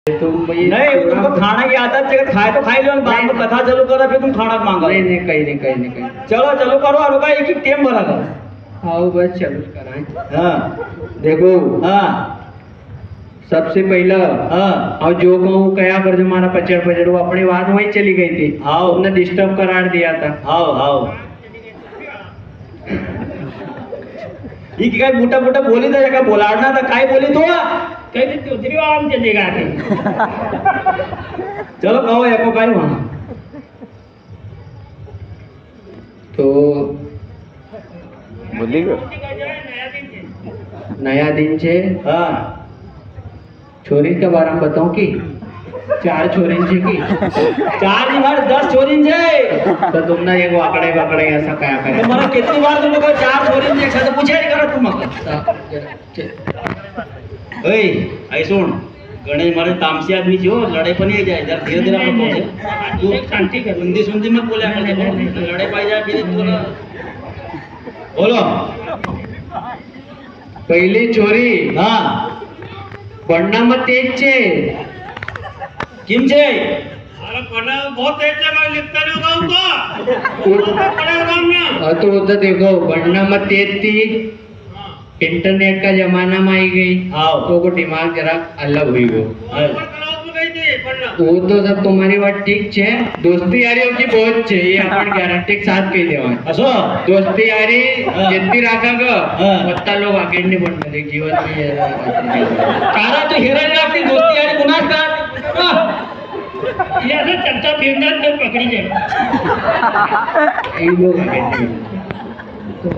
नहीं तुमको खाना की आदत है, खाए तो खाई लो, बाद में कथा चालू करा फिर तुम खाना मांगा। नहीं नहीं कहीं नहीं चलो चलो करो, और रुका एक एक टेम भरा करो। आओ बस चलो कराएं। हाँ देखो हाँ सबसे पहला हाँ और जो कहूँ कया पर जो हमारा पचड़ वो अपनी बात वहीं चली गई थी। हाँ हमने डिस्टर्ब करार दिया था। हाँ हाँ ये काय मोठा मोठा बोली तर का बोलाडणार तर काय बोली तू कधी तोतरी आमच्या देगाते चलो कहो एको काय वहां तो बोली गो नया दिन छे हाँ छोरी के बारे में बताऊं कि 4 छोरी छे की 4 नहीं बार 10 छोरी छे तो तुमने एक वाकड़े ऐसा क्या करे तुम्हारा कितनी बार तुम लोग 4 छोरी ने एक साथ पूछे नहीं करा तुम ओए आई सुन गणेश मारे तामसी आदमी जो लड़ाई पण नहीं जाए जरा धीरे धीरे आपण पहुंचे तू शांति कर हिंदी सुनती मत बोले आपण लड़ाई पाहिजे फिर तू बोलो पहली छोरी हाँ पढ़ना मत तेज छे किम छे अरे पढ़ना बहुत तेज है, मैं लिखता नहीं होगा पढ़ेगा मैं तो उधर देखो पढ़ना मत तेज थी इंटरनेट का जमाना में आई गई हाँ तो को दिमाग जरा अलग हुई वो गई थी पढ़ना वो तो सब तुम्हारी बात ठीक छे दोस्ती यारी की बहुत छे ये आपण गॅरंटी के साथ कही देवा असो दोस्ती यारी जितनी राखा ग हाँ. वत्ता लोग आगे नहीं बनते जीवन में कारा तो हिरण लागती दोस्ती यारी कुणाच का ये असं चर्चा फिरणार तर पकडी जाईल ये लोग आगे नहीं बनते.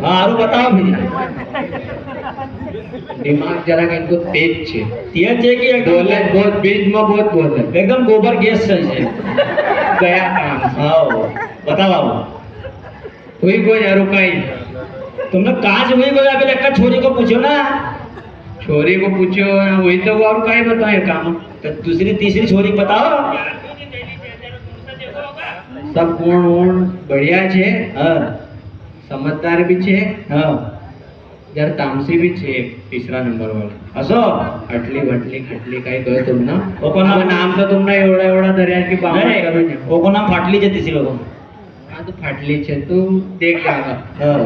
हाँ आरो बताओ मुझे दिमाग जरा का इनको तेज छे तेज है कि बोले बहुत बीच में बहुत बोले एकदम गोबर गैस से गया काम हाँ बताओ हुई को यारो काई तुमने काज हुई कोई अभी लड़का छोरी को पूछो ना छोरी को पूछो वही तो वो और काई बताए काम तो दूसरी तीसरी छोरी बताओ सब गुण वुण बढ़िया छे हाँ समझदार भी छे हाँ जर तामसी भी छे तीसरा नंबर वाला असो अटली भटली खटली काय कहो तुम ना ओको नाम- नाम तो तुमने एवढा एवढा दर्या की बाबा नहीं करो नहीं वो को नाम फाटली जे तीसरी लोगों हाँ तो फाटली छे तू देख जागा हाँ.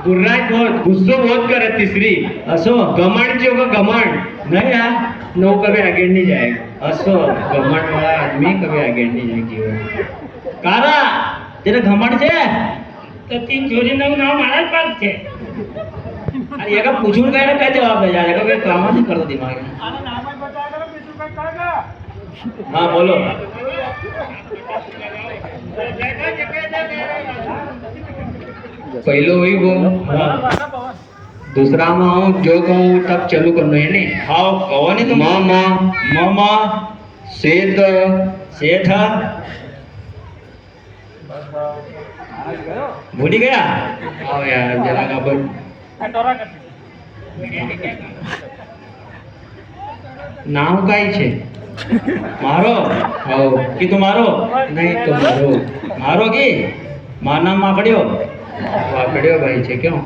गुर्राज बहुत गुस्सो बहुत करे तीसरी असो घमंड जो का घमंड नहीं यार नो कभी आगे नहीं जाएगा असो घमंड वाला आदमी कभी आगे नहीं जाएगा जीवन कारा तेरे घमंड छे तर तीन छोरीनं नाव महाराज पाक છે अरे एका पूछून काय ना काय जवाब द्या यार काय काम नहीं करतो दिमाग हाँ बोलो पहलो हुई वो हाँ दूसरा में हूँ जो कहूँ तब चालू करना है नहीं हाँ कहो नहीं तुम मामा मामा सेठ सेठ भूली गया आओ यार जरा का बन नाम काय छे मारो आओ कि तुम्हारो नहीं तुम्हारो मारो की मार नाम माकड़ियो वाकड़ियो भाई छे क्यों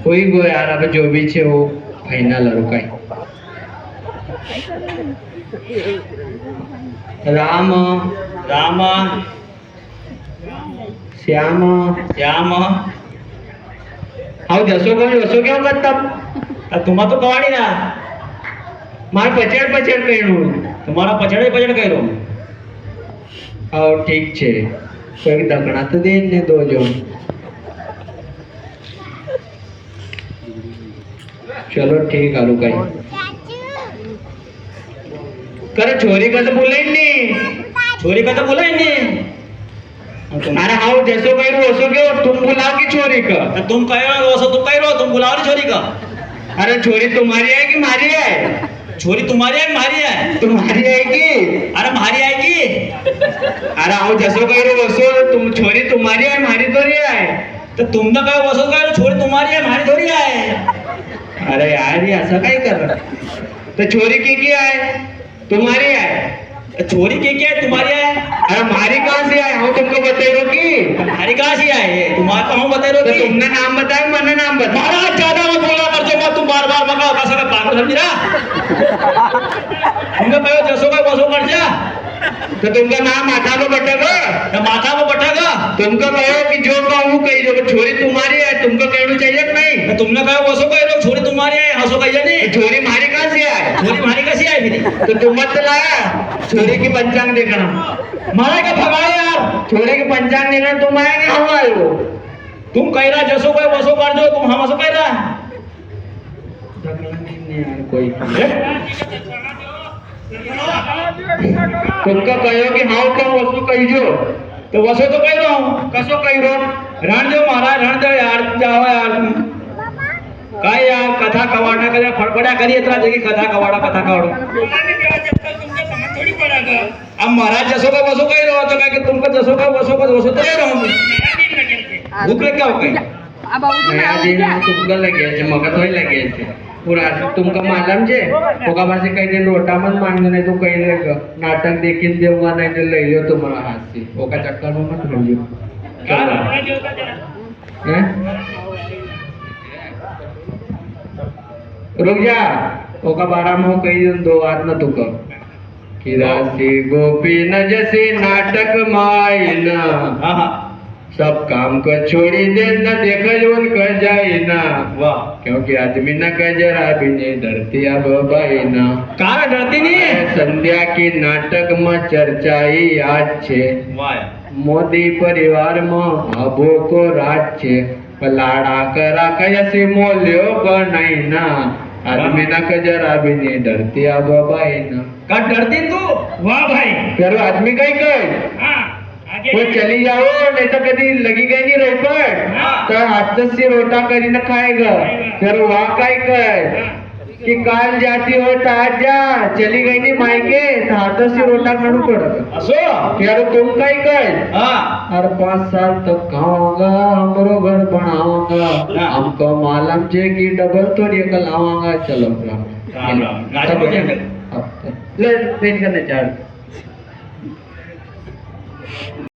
कोई गो यार अब जो भी छे वो फाइनल रुकाई राम राम श्याम श्याम आओ जसो कोई वसो क्यों करता तुम्हा तो कवाड़ी ना मार पचड़ पचड़ कहणું तुम्हारा पछड़े पछड़ करो आओ ठीक छे कोई दकड़ा तो दे ने दो जो चलो ठीक है रुकाई करे छोरी का तो बोले नहीं छोरी का तो बोला ही नहीं अरे हाँ जैसो कह रो वैसो क्यों तुम बुलाओ की छोरी का तो तुम कह रहे हो तुम कह रहे हो तुम बुलाओ नहीं छोरी का अरे छोरी तुम्हारी है कि मारी है छोरी तुम्हारी है मारी है तुम्हारी है कि अरे मारी आएगी अरे हाँ जैसो कह रो वैसो तुम छोरी तुम्हारी है मारी तो नहीं है तो तुमने कहो वसो कह रहे हो छोरी तुम्हारी है मारी थोड़ी है अरे यार ये ऐसा काय कर रहा तो छोरी की क्या है तुम्हारी है छोरी के क्या है तुम्हारी है अरे मारी कहाँ से आए हम तुमको बता रहो कि हमारी कहाँ से आए ये तुम्हारा तो हम बता रहे तो हो कि तुमने नाम बताया मैंने नाम बताया महाराज ज्यादा मत बोला करते मत तुम बार बार मगा का सगळं पागल समझी ना तुमका कहो जसो काय बसो कर जा तो तुमका नाम माथा में बटेगा तो माथा में बैठेगा तुमको कहो कि जो कहूँ कही जो छोरी तुम्हारी है तुमको कहना चाहिए कि नहीं तो तुमने कहो वसो काय लोग छोरी तुम्हारी है हसो काय जाने छोरी मारी कहाँ से आए छोरी मारी कैसी आई मेरी तो तुम मत लाया छोरी की पंचांग देखना मारा का भगाए यार छोरे की पंचांग देखना तुम आएंगे हम आए हो तुम कह रहा जसो काय वसो कर जो तुम हम हसो कह रहा कोई तुमका कहो कि हाँ क्या वस्तु कही जो तो वसो तो कह रहा हूँ कसो कही रो रण दो महाराज रण दो यार जाओ यार तुम काय यार कथा कवाडा करे फडफड्या करी येत राहते की कथा कवाडा थोड़ी पड़ा गा अब महाराज जसो का वसो कह रहा तो क्या कि तुमको जसो का वसो तो कह रहा हूँ भूख लग क्या हो गई नया दिन तुमका लगे छे मका तोय लगे छे पूरा तुमका मालूम छे ओका पासे कई दिन रोटा मत मांगने नहीं तो कई ले नाटक देखिन देऊंगा नहीं तो ले लो तुम्हारा हाथ से ओका चक्कर में मत रहियो हैं रुक जा ओका बारा में कई दिन दो हाथ न तुका किरासी गोपी न जैसे नाटक मायना हाँ हाँ सब काम को छोड़ी दे न देखो जोन कर जाए ना वाह क्योंकि आदमी न कर जरा भी नहीं डरती अब भाई ना कहा डरती नहीं है संध्या की नाटक में चर्चा ही आज छे वाह मोदी परिवार में भाभो को राज छे पलाड़ा करा कैसे मोल्यो बनाई ना आदमी न कर जरा भी नहीं डरती अब भाई ना का डरती तू वाह भाई करो आदमी कहीं कहीं हाँ आगे वो चली जाओ नहीं तो कभी लगी गई नहीं रोपट हाँ। तो हाथ से रोटा करी न खाएगा फिर वहाँ काय कर कि काल जाती हो तो आज जा चली गई नहीं मायके तो हाथ से रोटा खाना पड़ेगा असो यार तुम काय कर हाँ और 5 साल तक खाऊंगा हमरो घर बनाऊंगा हाँ। हमको मालूम छे कि डबल थोड़ी लाऊंगा चलो राम राम राजा बजे ले करने चाह